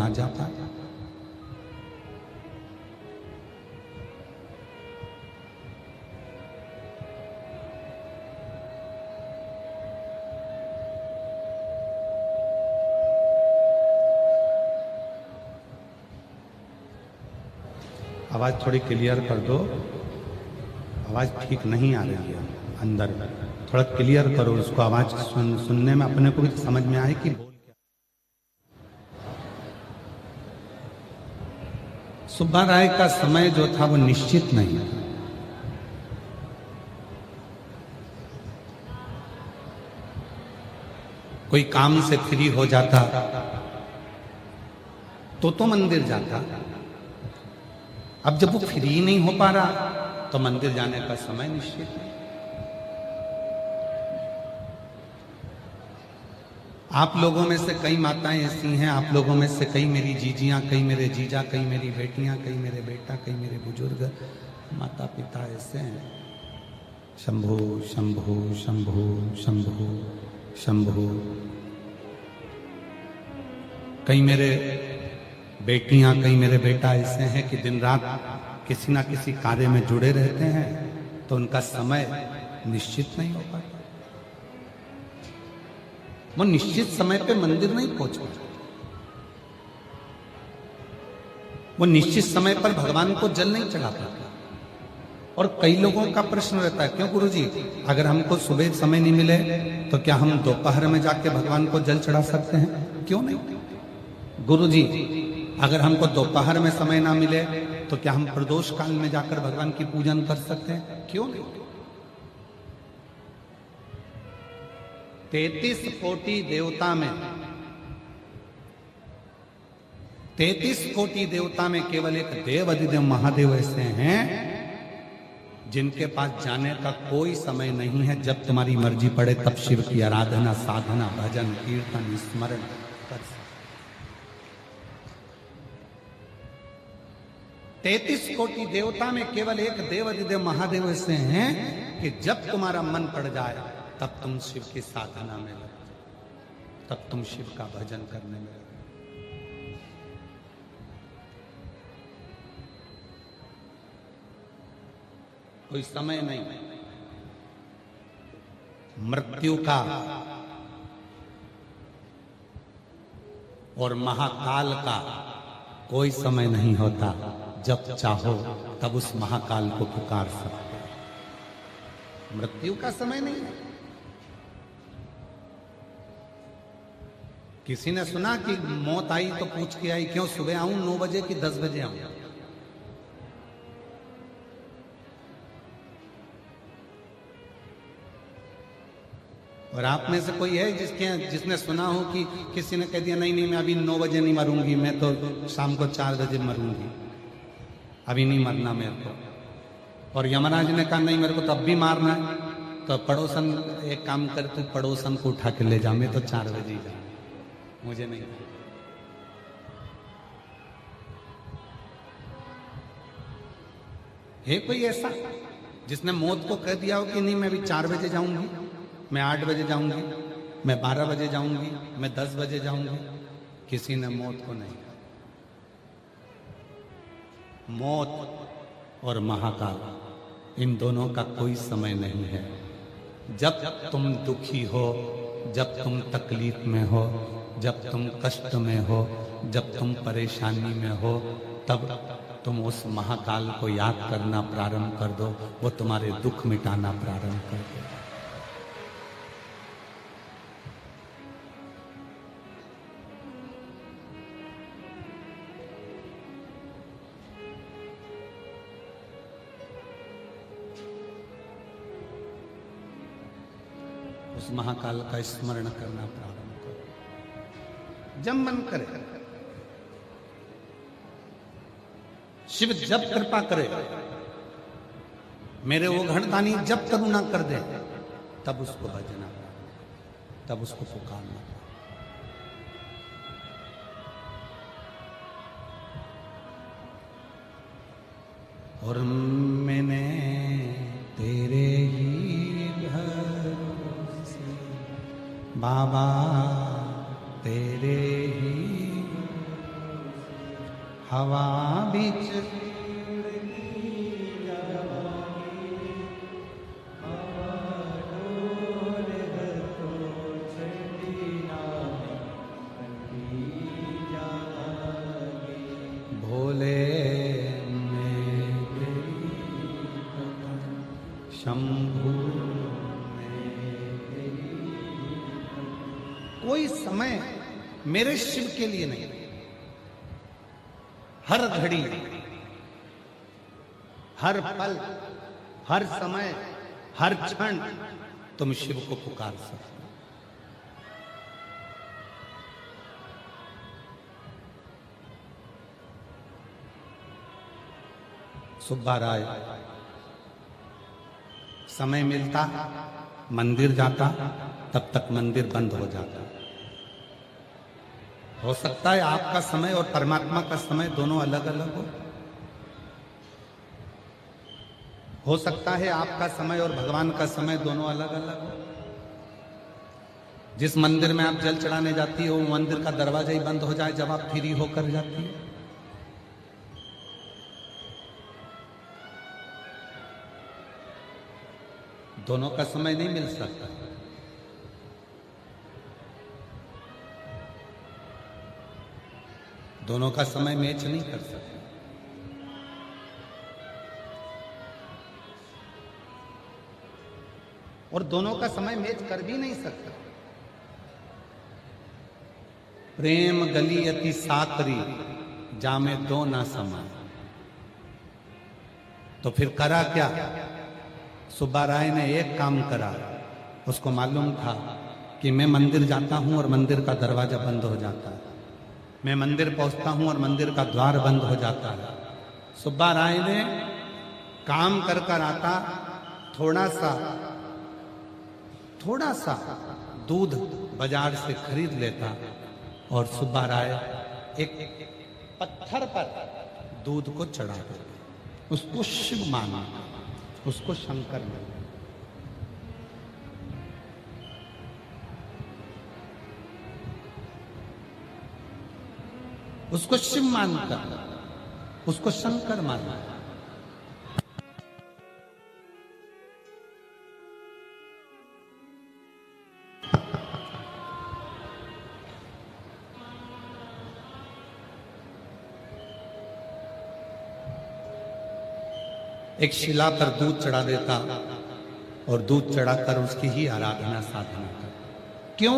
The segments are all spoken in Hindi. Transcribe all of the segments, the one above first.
ना जा पाए। आवाज थोड़ी क्लियर कर दो, आवाज ठीक नहीं आ रही है अंदर, थोड़ा क्लियर करो उसको। आवाज सुनने में अपने को भी समझ में आए कि बोल क्या। सुब्बा राय का समय जो था वो निश्चित नहीं था। कोई काम से फ्री हो जाता तो मंदिर जाता। अब जब वो फ्री नहीं हो पा रहा तो मंदिर जाने का समय निश्चित नहीं। आप लोगों में से कई माताएं ऐसी हैं, आप लोगों में से कई मेरी जीजियां, कई मेरे जीजा, कई मेरी बेटियां, कई मेरे बेटा, कई मेरे बुजुर्ग माता पिता ऐसे हैं। शंभु शंभु शंभु शंभु शंभु। कई मेरे बेटियां, कई मेरे बेटा ऐसे हैं कि दिन रात किसी ना किसी कार्य में जुड़े रहते हैं, तो उनका समय निश्चित नहीं हो पाता। वो निश्चित समय पे मंदिर नहीं पहुंच पाते, वो निश्चित समय पर भगवान को जल नहीं चढ़ा पाते। और कई लोगों का प्रश्न रहता है, क्यों गुरुजी, अगर हमको सुबह समय नहीं मिले तो क्या हम दोपहर में जाके भगवान को जल चढ़ा सकते हैं? क्यों नहीं? गुरुजी, अगर हमको दोपहर में समय ना मिले तो क्या हम प्रदोष काल में जाकर भगवान की पूजन कर सकते हैं? क्यों नहीं? 33 कोटि देवता में 33 कोटि देवता में केवल एक देव अधिदेव महादेव ऐसे हैं जिनके पास जाने का कोई समय नहीं है। जब तुम्हारी मर्जी पड़े तब शिव की आराधना, साधना, भजन, कीर्तन, स्मरण कर सकते। 33 कोटि देवता में केवल एक देव अधिदेव महादेव ऐसे हैं कि जब तुम्हारा मन पड़ जाए तब तुम शिव की साधना में लगो, तब तुम शिव का भजन करने में लगो। कोई समय नहीं, मृत्यु का और महाकाल का कोई समय नहीं होता। जब चाहो तब उस महाकाल को पुकार सकते हो। मृत्यु का समय नहीं है। किसी ने सुना कि मौत आई तो पूछ के आई, क्यों सुबह आऊं 9 बजे कि 10 बजे आऊं? और आप में से कोई है जिसने सुना हो कि किसी ने कह दिया नहीं नहीं मैं अभी 9 बजे नहीं मरूंगी, मैं तो शाम को 4 बजे मरूंगी, अभी नहीं मरना मेरे को। और यमराज ने कहा नहीं मेरे को तो अब भी मारना है, तो पड़ोसन एक काम कर, तू पड़ोसन को उठा के ले जा, मैं तो 4 बजे ही जाऊं, मुझे नहीं। है कोई ऐसा जिसने मौत को कह दिया हो कि नहीं मैं अभी 4 बजे जाऊंगी, मैं 8 बजे जाऊंगी, मैं 12 बजे जाऊंगी, मैं 10 बजे जाऊंगी? किसी ने मौत को नहीं। मौत और महाकाल इन दोनों का कोई समय नहीं है। जब तुम दुखी हो, जब तुम तकलीफ में हो, जब तुम कष्ट में हो, जब तुम परेशानी में हो, तब तुम उस महाकाल को याद करना प्रारंभ कर दो, वो तुम्हारे दुख मिटाना प्रारंभ कर दो। उस महाकाल का स्मरण करना प्रारंभ करो जब मन करे। शिव जब कृपा करे, मेरे वो घड़तानी जब करुणा कर दे, तब उसको भजना, तब उसको पुकारना। और मैंने तेरे ही भरोसे बाबा, तेरे ही हवा बीच भोले शंभु कोई समय मेरे शिव के लिए नहीं, हर घड़ी, हर पल, हर समय, हर क्षण तुम शिव को पुकार सकते हो। सुब्बा राय समय मिलता मंदिर जाता, तब तक मंदिर बंद हो जाता। हो सकता है आपका समय और परमात्मा का समय दोनों अलग अलग हो सकता है आपका समय और भगवान का समय दोनों अलग अलग हो। जिस मंदिर में आप जल चढ़ाने जाती हो वो मंदिर का दरवाजा ही बंद हो जाए जब आप फ्री होकर जाती है। दोनों का समय नहीं मिल सकता। दोनों का समय मैच नहीं कर सकते। और दोनों का समय मैच कर भी नहीं सकता। प्रेम गली अति साकरी जामे दो ना समाए। तो फिर करा क्या? सुब्बा राय ने एक काम करा। उसको मालूम था कि मैं मंदिर जाता हूं और मंदिर का दरवाजा बंद हो जाता है, मैं मंदिर पहुंचता हूं और मंदिर का द्वार बंद हो जाता है। सुब्बा राय ने काम कर कर आता, थोड़ा सा दूध बाजार से खरीद लेता और सुब्बा राय एक पत्थर पर दूध को चढ़ा देता। उसको शिव माना, उसको शंकर माना। उसको शिव मानकर, उसको शंकर माना। एक शिला पर दूध चढ़ा देता और दूध चढ़ाकर उसकी ही आराधना साधना करता। क्यों?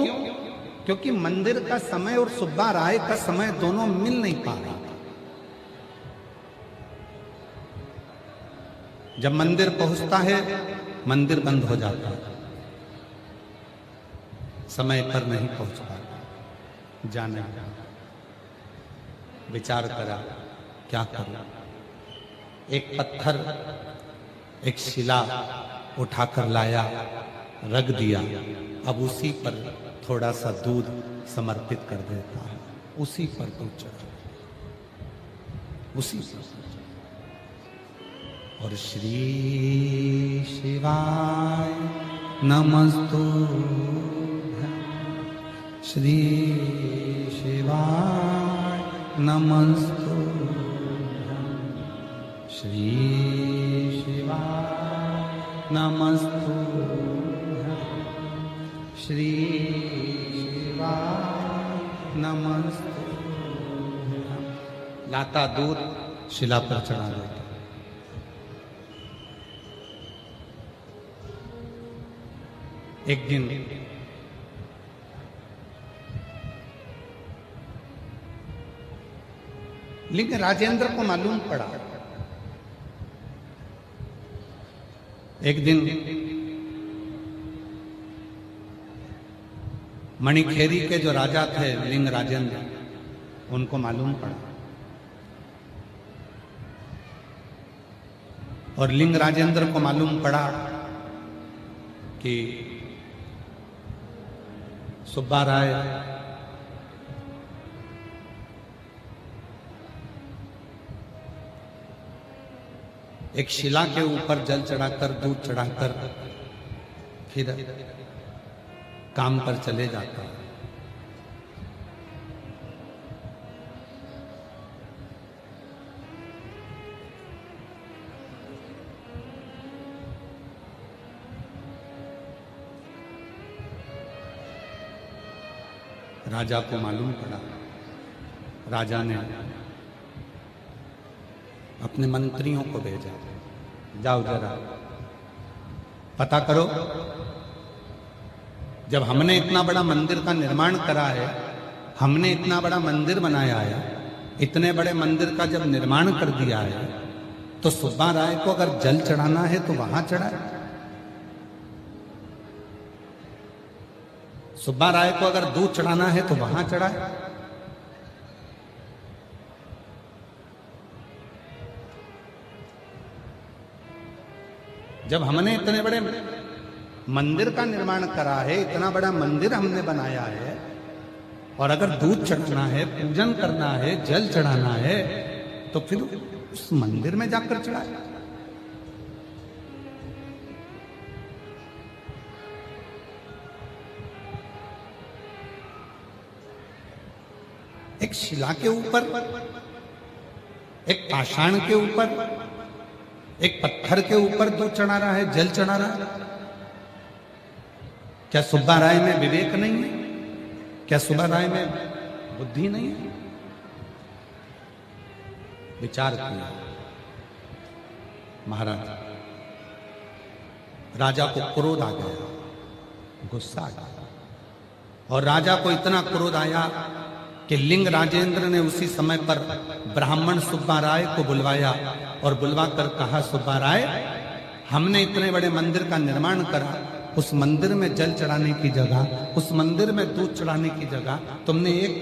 क्योंकि मंदिर का समय और सुब्बा राय का समय दोनों मिल नहीं पा रहा। जब मंदिर पहुंचता है मंदिर बंद हो जाता है, समय पर नहीं पहुंच पाता। जाने विचार करा क्या करूं। एक पत्थर, एक शिला उठाकर लाया, रख दिया। अब उसी पर थोड़ा सा दूध समर्पित कर देता है, उसी पर दूध चढ़ा, उसी पर। और श्री शिवाय नमस्तुभ्यं, श्री शिवाय नमस्तुभ्यं, श्री शिवाय नमस्तुभ्यं, श्री शिवाय नमस्तुभ्यं। लाता दूध शिला पर चढ़ा देता। एक दिन लिंग राजेंद्र को मालूम पड़ा। एक दिन मणिखेरी के जो राजा थे लिंग राजेंद्र, उनको मालूम पड़ा और लिंग राजेंद्र को मालूम पड़ा कि सुब्बा राय एक शिला के ऊपर जल चढ़ाकर, दूध चढ़ाकर फिर काम पर चले जाता है। राजा को मालूम पड़ा। राजा ने अपने मंत्रियों को भेजा, जाओ जरा पता करो, जब हमने इतना बड़ा मंदिर का निर्माण करा है, हमने इतना बड़ा मंदिर बनाया है, इतने बड़े मंदिर का जब निर्माण कर दिया है, तो सुब्बा राय को अगर जल चढ़ाना है तो वहां चढ़ाए। सुब्बा राय को अगर दूध चढ़ाना है तो वहां चढ़ाए। जब हमने इतने बड़े मंदिर का निर्माण करा है, इतना बड़ा मंदिर हमने बनाया है, और अगर दूध चढ़ाना है, पूजन करना है, जल चढ़ाना है, तो फिर उस मंदिर में जाकर चढ़ाए। एक शिला के ऊपर, एक पाषाण के ऊपर, एक पत्थर के ऊपर दूध चढ़ा रहा है, जल चढ़ा रहा है। क्या सुब्बा राय में विवेक नहीं है? क्या सुब्बा राय में बुद्धि नहीं है? विचार किया महाराज। राजा को क्रोध आ गया, गुस्सा आ गया, और राजा को इतना क्रोध आया कि लिंग राजेंद्र ने उसी समय पर ब्राह्मण सुब्बा राय को बुलवाया और बुलवाकर कहा, सुब्बा राय, हमने इतने बड़े मंदिर का निर्माण करा, उस मंदिर में जल चढ़ाने की जगह, उस मंदिर में दूध चढ़ाने की जगह तुमने एक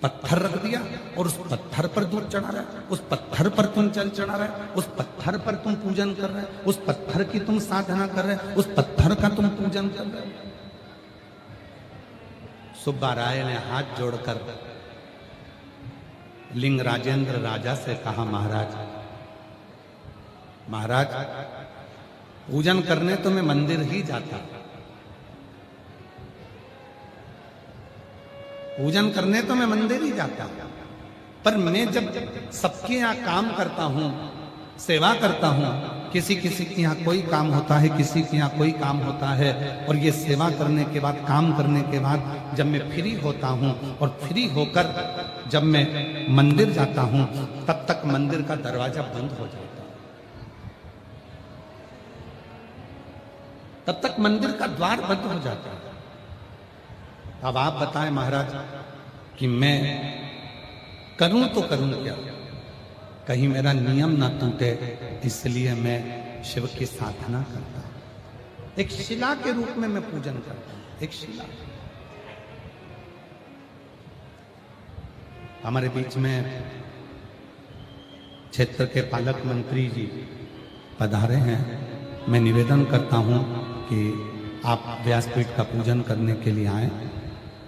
पत्थर रख दिया और उस पत्थर पर दूध चढ़ा रहा है, उस पत्थर पर तुम जल चढ़ा रहे, उस पत्थर पर तुम पूजन कर रहे, उस पत्थर की तुम साधना कर रहे, उस पत्थर का तुम पूजन कर रहे। सुब्बा राय ने हाथ जोड़कर लिंग राजेंद्र राजा से कहा, महाराज, महाराज, पूजन करने तो मैं मंदिर ही जाता, पूजन करने तो मैं मंदिर ही जाता, पर मैं जब सबके यहाँ काम करता हूं, सेवा करता हूं, किसी किसी के यहाँ कोई काम होता है, किसी के यहाँ कोई काम होता है, और ये सेवा करने के बाद, काम करने के बाद जब मैं फ्री होता हूं और फ्री होकर जब मैं मंदिर जाता हूं, तब तक मंदिर का दरवाजा बंद हो जाता है, तब तक मंदिर का द्वार बंद हो जाता है। अब आप बताएं महाराज कि मैं करूं तो करूं क्या? कहीं मेरा नियम ना टूटे, इसलिए मैं शिव की साधना करता हूं। एक शिला के रूप में मैं पूजन करता हूं, एक शिला। हमारे बीच में क्षेत्र के पालक मंत्री जी पधारे हैं। मैं निवेदन करता हूं कि आप व्यासपीठ का पूजन करने के लिए आए।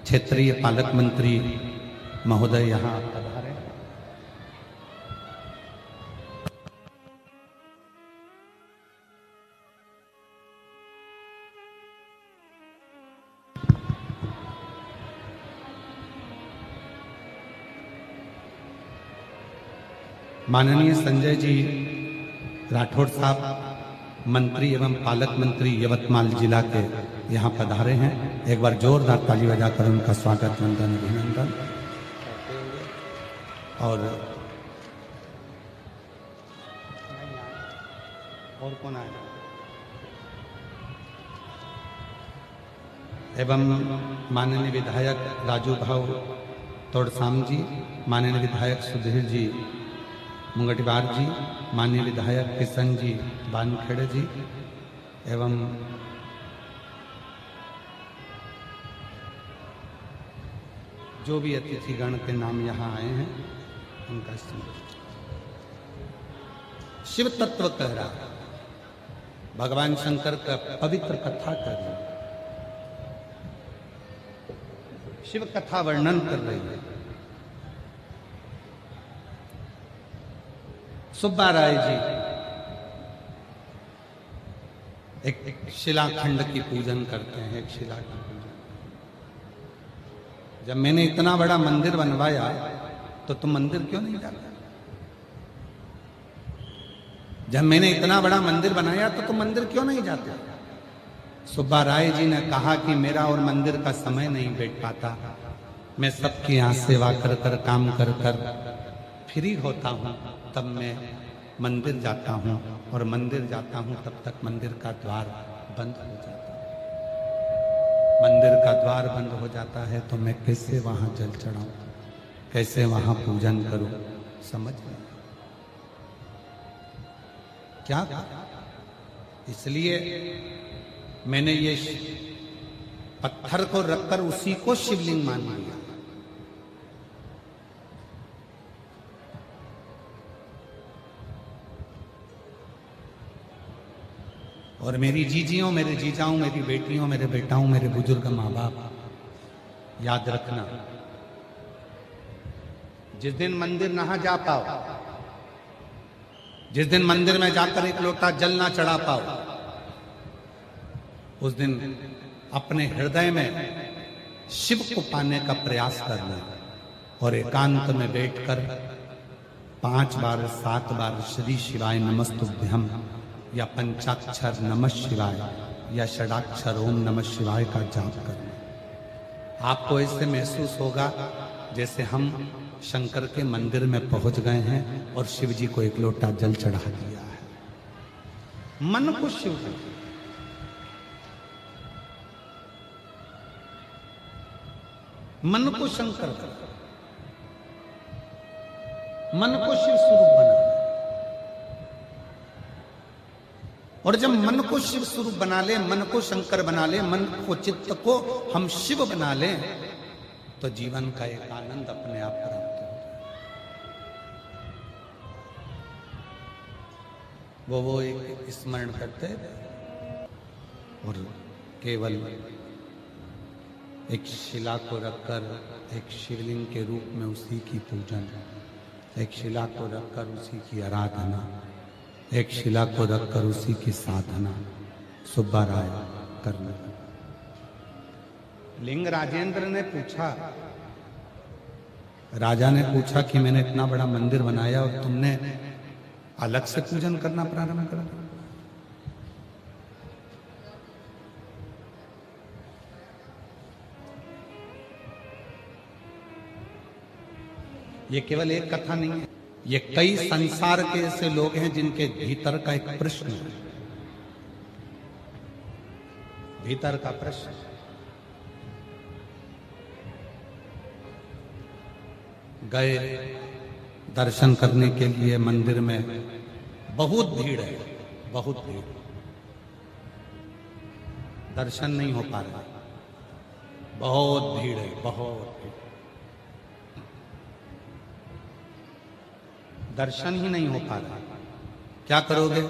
क्षेत्रीय पालक मंत्री महोदय यहाँ पधारे। माननीय संजय जी राठौड़ साहब, मंत्री एवं पालक मंत्री यवतमाल जिला के यहाँ पधारे हैं। एक बार जोरदार ताली बजाकर उनका स्वागत, वंदन, अभिनंदन। और कौन आए? एवं माननीय विधायक राजू भाऊ तोड़साम जी, माननीय विधायक सुधीर जी मुंगटीवार जी, माननीय विधायक किशन जी बानखेड़े जी, एवं जो भी अतिथिगण के नाम यहाँ आए हैं उनका शिव तत्व कह रहा है, भगवान शंकर का पवित्र कथा कर रही है, शिव कथा वर्णन कर रही है। सुब्बा राय जी एक शिलाखंड की पूजन करते हैं, एक शिला की पूजन। जब मैंने इतना बड़ा मंदिर बनवाया तो तुम मंदिर क्यों नहीं जाते? जब मैंने इतना बड़ा मंदिर बनाया तो तुम मंदिर क्यों नहीं जाते? सुब्बा राय जी ने कहा कि मेरा और मंदिर का समय नहीं बैठ पाता, मैं सबकी यहाँ सेवा कर कर काम कर कर फ्री होता हूँ, तब मैं मंदिर जाता हूँ, और मंदिर जाता हूँ तब तक मंदिर का द्वार बंद हो जाता है। मंदिर का द्वार बंद हो जाता है तो मैं कैसे वहां जल चढ़ाऊं, कैसे वहां पूजन करूं, समझ में क्या? इसलिए मैंने ये पत्थर को रखकर उसी को शिवलिंग मान लिया। और मेरी जीजियों, मेरे जीजाओं, मेरी बेटियों, मेरे बेटाओं, मेरे बुजुर्ग माँ बाप, याद रखना, जिस दिन मंदिर ना जा पाओ, जिस दिन मंदिर में जाकर एक लोटा जल ना चढ़ा पाओ, उस दिन अपने हृदय में शिव को पाने का प्रयास करना, और एकांत में बैठकर 5 बार 7 बार श्री शिवाय नमस्तुभ्यम या पंचाक्षर नमः शिवाय या षडाक्षर ओम नमः शिवाय का जाप करना। आपको ऐसे महसूस होगा जैसे हम शंकर के मंदिर में पहुंच गए हैं और शिव जी को एक लोटा जल चढ़ा दिया है। मन को शिव जी, मन को शंकर बना, मन को शिव स्वरूप बना। और जब मन को शिव स्वरूप बना ले, मन को शंकर बना ले, मन को चित्त को हम शिव बना ले, तो जीवन का एक आनंद अपने आप प्राप्त हो जाए। वो एक स्मरण करते और केवल एक शिला को रखकर एक शिवलिंग के रूप में उसी की पूजन, एक शिला को रखकर उसी की आराधना, एक शिला को रखकर उसी की साधना सुब्बा राय करना। लिंग राजेंद्र ने पूछा, राजा ने पूछा कि मैंने इतना बड़ा मंदिर बनाया और तुमने अलग से पूजन करना प्रारंभ कर दिया। ये केवल एक कथा नहीं है, ये कई संसार के ऐसे लोग हैं जिनके भीतर का एक प्रश्न है, भीतर का प्रश्न। गए दर्शन करने के लिए मंदिर में, बहुत भीड़ है, बहुत भीड़, दर्शन नहीं हो पा रहा, बहुत भीड़ है, बहुत भीड़, दर्शन ही नहीं हो पा रहा। क्या करोगे?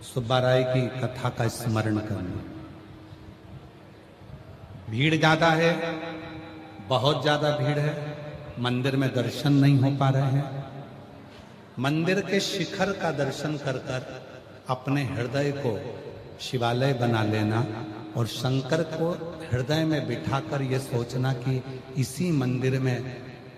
सुब्बा राय की कथा का स्मरण करना। भीड़ ज्यादा है, बहुत ज्यादा भीड़ है, मंदिर में दर्शन नहीं हो पा रहे हैं। मंदिर के शिखर का दर्शन कर कर अपने हृदय को शिवालय बना लेना और शंकर को हृदय में बिठाकर यह सोचना कि इसी मंदिर में,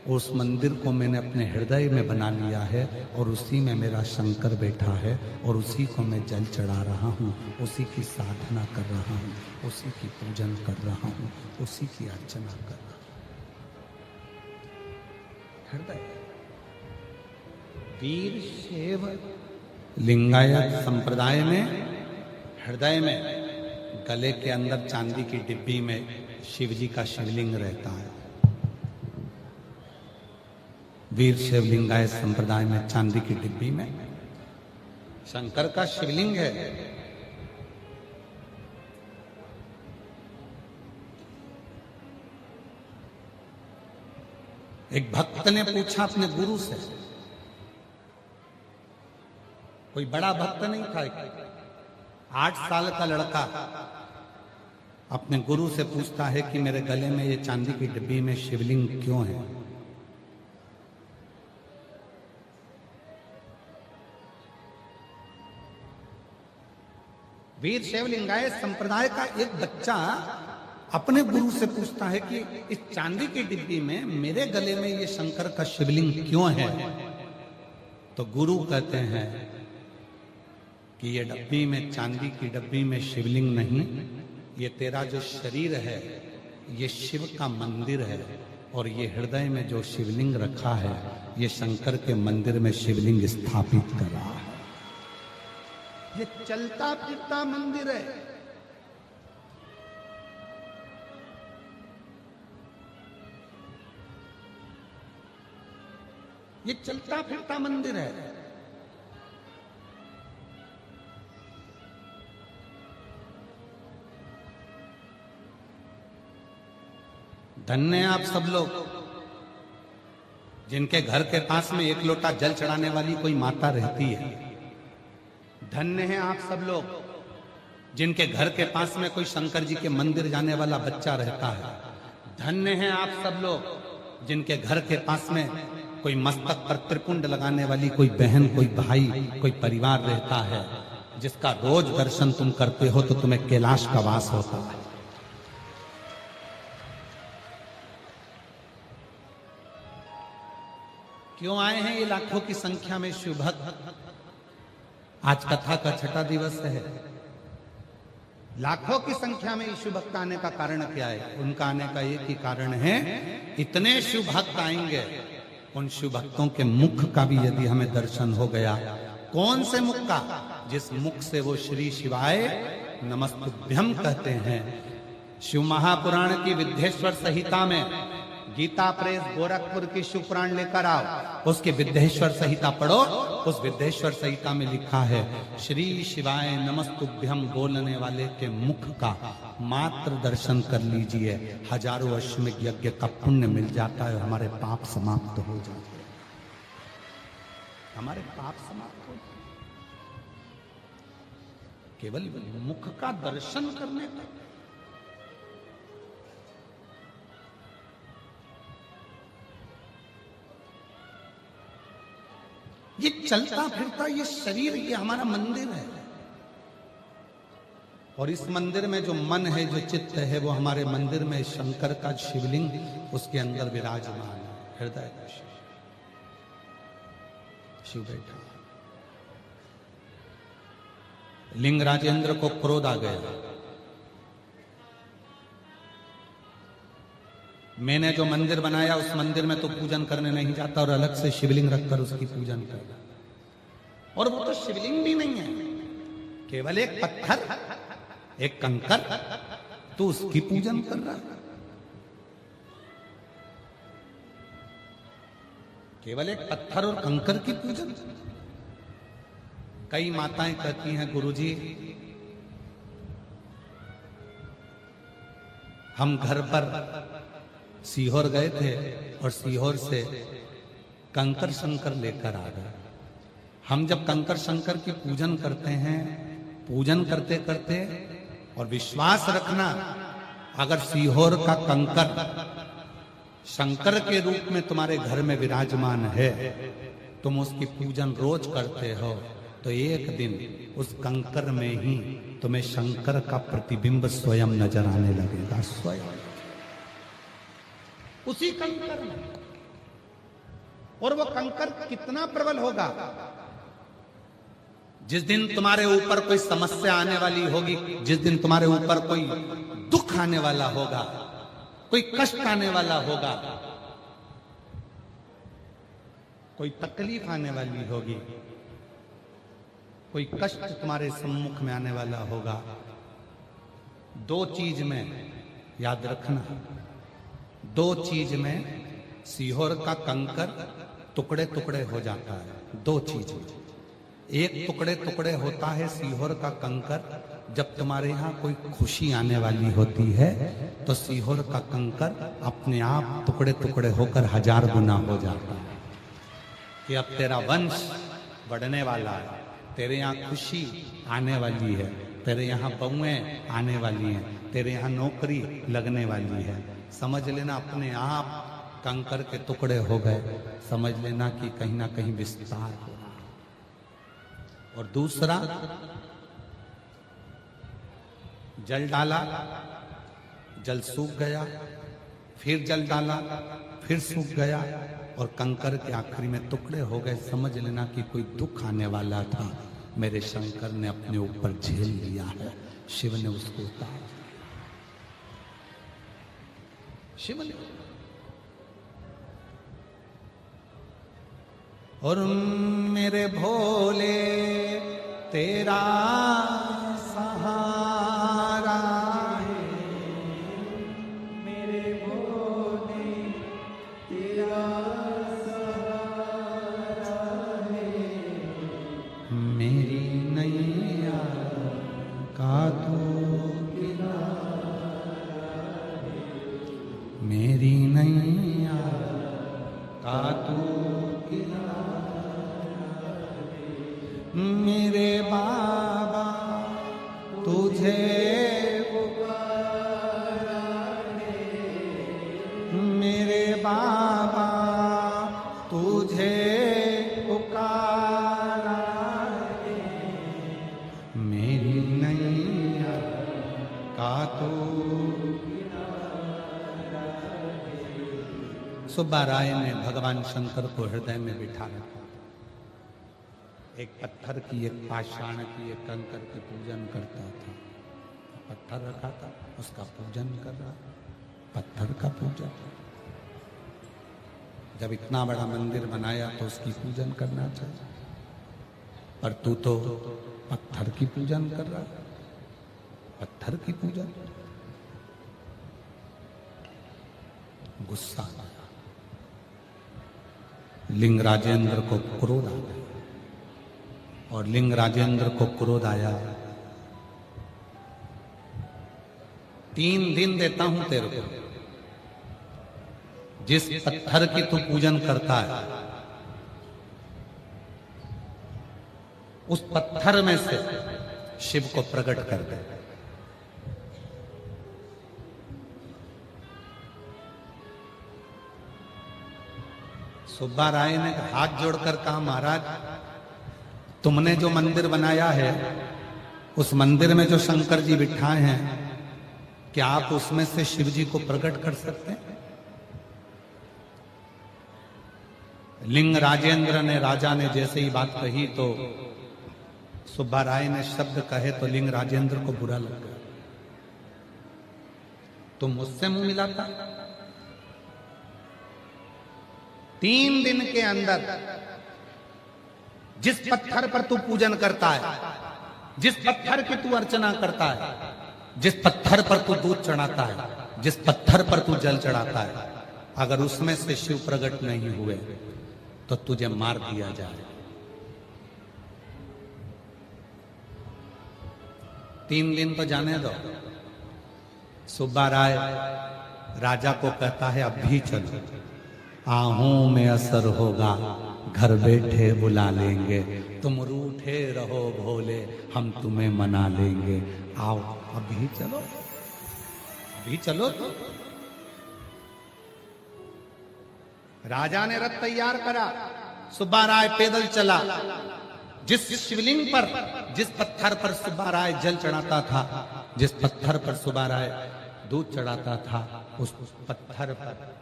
उस मंदिर को मैंने अपने हृदय में बना लिया है और उसी में मेरा शंकर बैठा है और उसी को मैं जल चढ़ा रहा हूँ, उसी की साधना कर रहा हूँ, उसी की पूजन कर रहा हूँ, उसी की अर्चना कर रहा हूँ। हृदय वीर शैव लिंगायत संप्रदाय में हृदय में गले के अंदर चांदी की डिब्बी में शिव जी का शिवलिंग रहता है। वीर शैव लिंगायत संप्रदाय में चांदी की डिब्बी में शंकर का शिवलिंग है। एक भक्त ने पूछा अपने गुरु से, कोई बड़ा भक्त नहीं था, 8 साल का लड़का अपने गुरु से पूछता है कि मेरे गले में ये चांदी की डिब्बी में शिवलिंग क्यों है? वीर शैव लिंगायत संप्रदाय का एक बच्चा अपने गुरु से पूछता है कि इस चांदी की डिब्बी में मेरे गले में ये शंकर का शिवलिंग क्यों है? तो गुरु कहते हैं कि ये डब्बी में, चांदी की डब्बी में शिवलिंग नहीं, ये तेरा जो शरीर है ये शिव का मंदिर है, और ये हृदय में जो शिवलिंग रखा है ये शंकर के मंदिर में शिवलिंग स्थापित कर रहा है। ये चलता फिरता मंदिर है। ये चलता फिरता मंदिर है। धन्य आप सब लोग जिनके घर के पास में एक लोटा जल चढ़ाने वाली कोई माता रहती है। धन्य हैं आप सब लोग जिनके घर के पास में कोई शंकर जी के मंदिर जाने वाला बच्चा रहता है। धन्य हैं आप सब लोग जिनके घर के पास में कोई मस्तक पर त्रिपुंड लगाने वाली कोई बहन, कोई भाई, कोई परिवार रहता है, जिसका रोज दर्शन तुम करते हो तो तुम्हें कैलाश का वास होता है। क्यों आए हैं ये लाखों की संख्या में शिव भक्त? आज कथा का छठा दिवस है। लाखों की संख्या में शिव भक्त आने का कारण क्या है? उनका आने का एक ही कारण है, इतने शिव भक्त आएंगे, उन शिव भक्तों के मुख का भी यदि हमें दर्शन हो गया। कौन से मुख का? जिस मुख से वो श्री शिवाय नमस्तुभ्यम कहते हैं। शिव महापुराण की विद्येश्वर संहिता में, गीता प्रेस गोरखपुर की शिव पुराण लेकर आओ, उसकी विद्येश्वर संहिता पढ़ो। उस विद्येश्वर संहिता में लिखा है, श्री शिवाय नमस्तुभ्यम बोलने वाले के मुख का मात्र दर्शन कर लीजिए, हजारों अश्वमेध यज्ञ का पुण्य मिल जाता है, हमारे पाप समाप्त हो जाते हैं। हमारे पाप समाप्त हो जाते, केवल मुख का दर्शन करने का। ये चलता फिरता ये शरीर, ये हमारा मंदिर है, और इस मंदिर में जो मन है, जो चित्त है, वो हमारे मंदिर में शंकर का शिवलिंग उसके अंदर विराजमान है। हृदय का शिव बैठा। लिंग राजेंद्र को क्रोध आ गया। मैंने जो मंदिर बनाया उस मंदिर में तो पूजन करने नहीं जाता, और अलग से शिवलिंग रखकर उसकी पूजन करना। और वो तो शिवलिंग भी नहीं है, केवल एक पत्थर, एक कंकर, तो उसकी पूजन कर रहा। केवल एक पत्थर और कंकर की पूजन। कई माताएं कहती हैं, गुरुजी हम घर पर सीहोर गए थे और सीहोर से कंकर शंकर लेकर आ गए। हम जब कंकर शंकर की पूजन करते हैं, पूजन करते करते, और विश्वास रखना, अगर सीहोर का कंकर शंकर के रूप में तुम्हारे घर में विराजमान है, तुम उसकी पूजन रोज करते हो, तो एक दिन उस कंकर में ही तुम्हें शंकर का प्रतिबिंब स्वयं नजर आने लगेगा। स्वयं उसी कंकर में। और वो कंकर कितना प्रबल होगा? जिस दिन तुम्हारे ऊपर कोई समस्या आने वाली होगी, जिस दिन तुम्हारे ऊपर कोई दुख आने वाला होगा, कोई कष्ट आने वाला होगा, कोई तकलीफ आने वाली होगी, कोई कष्ट तुम्हारे सम्मुख में आने वाला होगा, दो चीज में याद रखना, दो चीज में सीहोर का कंकर टुकड़े टुकड़े हो जाता है। दो चीज में, एक टुकड़े टुकड़े होता है सीहोर का कंकर जब तुम्हारे यहाँ कोई खुशी आने वाली होती है, तो सीहोर का कंकर अपने आप टुकड़े टुकड़े होकर 1000 गुना हो जाता है कि अब तेरा वंश बढ़ने वाला है, तेरे यहाँ खुशी आने वाली है, तेरे यहाँ बहुएं आने वाली हैं, तेरे यहाँ नौकरी लगने वाली है। समझ लेना अपने आप कंकर के टुकड़े हो गए, समझ लेना कि कहीं ना कहीं विस्तार हो। और दूसरा, जल डाला, जल सूख गया, फिर जल डाला, फिर सूख गया, और कंकर के आखिरी में टुकड़े हो गए। समझ लेना कि कोई दुख आने वाला था, मेरे शंकर ने अपने ऊपर झेल लिया है। शिव ने उसको उतार, शिव ने। और मेरे भोले तेरा सहारा है, मेरे भोले तेरा सहारा है, मेरी नैया का तू किनारा है, मेरी नैया का तू मेरे बाबा तुझे पुकारा है, मेरे बाबा तुझे पुकारा है, मेरी नैया का तू किनारा है। सुब्बा राय ने भगवान शंकर को हृदय में बिठा रखा। एक पत्थर की, एक पाषाण की, एक कंकर की पूजन करता था। पत्थर रखा था, उसका पूजन कर रहा, पत्थर का पूजन। जब इतना बड़ा मंदिर बनाया तो उसकी पूजन करना चाहिए, पर तू तो पत्थर की पूजन कर रहा, पत्थर की पूजन। गुस्सा आया, लिंग राजेंद्र को क्रोध आ गया, और लिंग राजेंद्र को क्रोध आया। 3 दिन देता हूं तेरे को, जिस पत्थर की तू पूजन करता है उस पत्थर में से शिव को प्रकट कर दे। सुब्बा राय ने हाथ जोड़कर कहा, महाराज तुमने जो मंदिर बनाया है, उस मंदिर में जो शंकर जी बिठाए हैं, क्या आप उसमें से शिव जी को प्रकट कर सकते हैं? लिंग राजेंद्र ने, राजा ने जैसे ही बात कही तो सुब्बा राय ने शब्द कहे तो लिंग राजेंद्र को बुरा लगा। तुम मुझसे मुंह मिलाता? 3 दिन के अंदर जिस पत्थर पर तू पूजन करता है, जिस पत्थर की तू अर्चना करता है, जिस पत्थर पर तू दूध चढ़ाता है, जिस पत्थर पर तू जल चढ़ाता है, अगर उसमें से शिव प्रकट नहीं हुए तो तुझे मार दिया जाए। 3 दिन तो जाने दो। सुब्बा राय राजा को कहता है, अभी चलो, आहूं में असर होगा, घर बैठे बुला लेंगे, तुम रूठे रहो भोले, हम तुम्हें मना लेंगे, आओ अभी चलो, अभी चलो। राजा ने रथ तैयार करा, सुब्बा राय पैदल चला। जिस शिवलिंग पर, जिस पत्थर पर सुब्बा राय जल चढ़ाता था, जिस पत्थर पर सुब्बा राय दूध चढ़ाता था, उस पत्थर पर,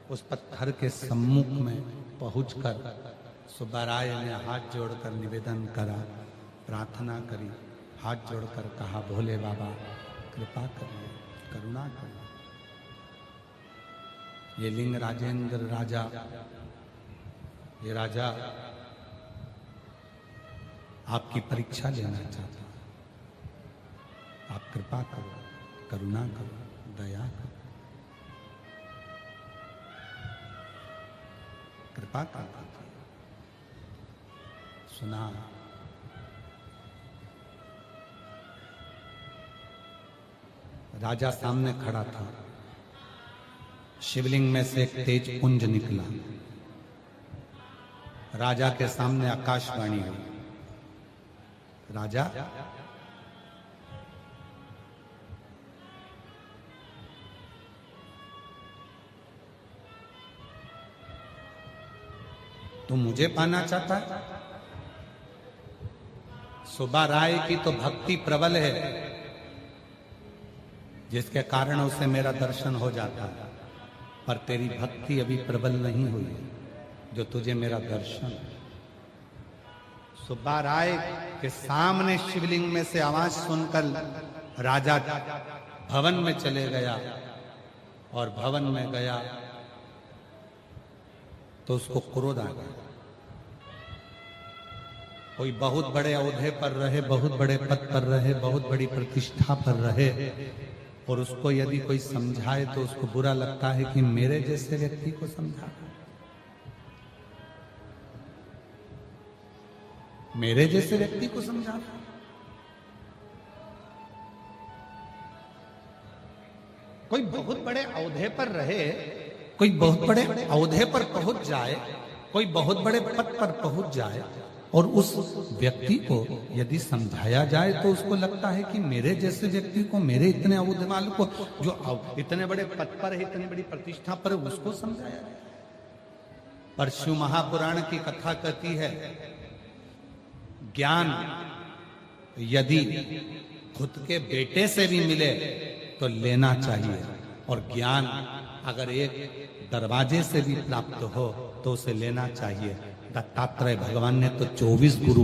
उस पत्थर के सम्मुख में पहुंचकर सुब्बा राय ने हाथ जोड़कर निवेदन करा, प्रार्थना करी, हाथ जोड़कर कहा, भोले बाबा कृपा करिए, करुणा करिए। ये लिंग राजेंद्र राजा, ये राजा आपकी परीक्षा लेना चाहता, आप कृपा करो, करुणा करो, दया करो, कृपा कर दीजिए। सुना, राजा सामने खड़ा था, शिवलिंग में से एक तेज पुंज निकला, राजा के सामने आकाशवाणी हुई, राजा तू मुझे पाना चाहता है? सुब्बा राय की तो भक्ति प्रबल है, जिसके कारण उसे मेरा दर्शन हो जाता है, पर तेरी भक्ति अभी प्रबल नहीं हुई जो तुझे मेरा दर्शन। सुब्बा राय कि सामने शिवलिंग में से आवाज सुनकर राजा भवन में चले गया, और भवन में गया तो उसको क्रोध आ गया। कोई बहुत बड़े औहदे पर रहे, बहुत बड़े पद पर रहे, बहुत बड़ी प्रतिष्ठा पर रहे, और उसको यदि कोई समझाए तो उसको बुरा लगता है कि मेरे जैसे व्यक्ति को समझा, मेरे जैसे व्यक्ति को समझा। कोई बहुत बड़े औहदे पर रहे, कोई बहुत बड़े औहदे पर पहुंच जाए, कोई बहुत बड़े पद पर पहुंच जाए, और उस व्यक्ति को यदि समझाया जाए तो उसको लगता है कि मेरे जैसे व्यक्ति को, मेरे इतने औहदे वाले को, जो इतने बड़े पद पर है, इतनी बड़ी प्रतिष्ठा पर है, उसको समझाया जाए। पर शिव महापुराण की कथा कहती है, ज्ञान यदि खुद के बेटे से भी मिले तो लेना चाहिए, और ज्ञान अगर एक दरवाजे से भी प्राप्त हो तो उसे लेना चाहिए। दत्तात्रेय भगवान ने तो 24 गुरु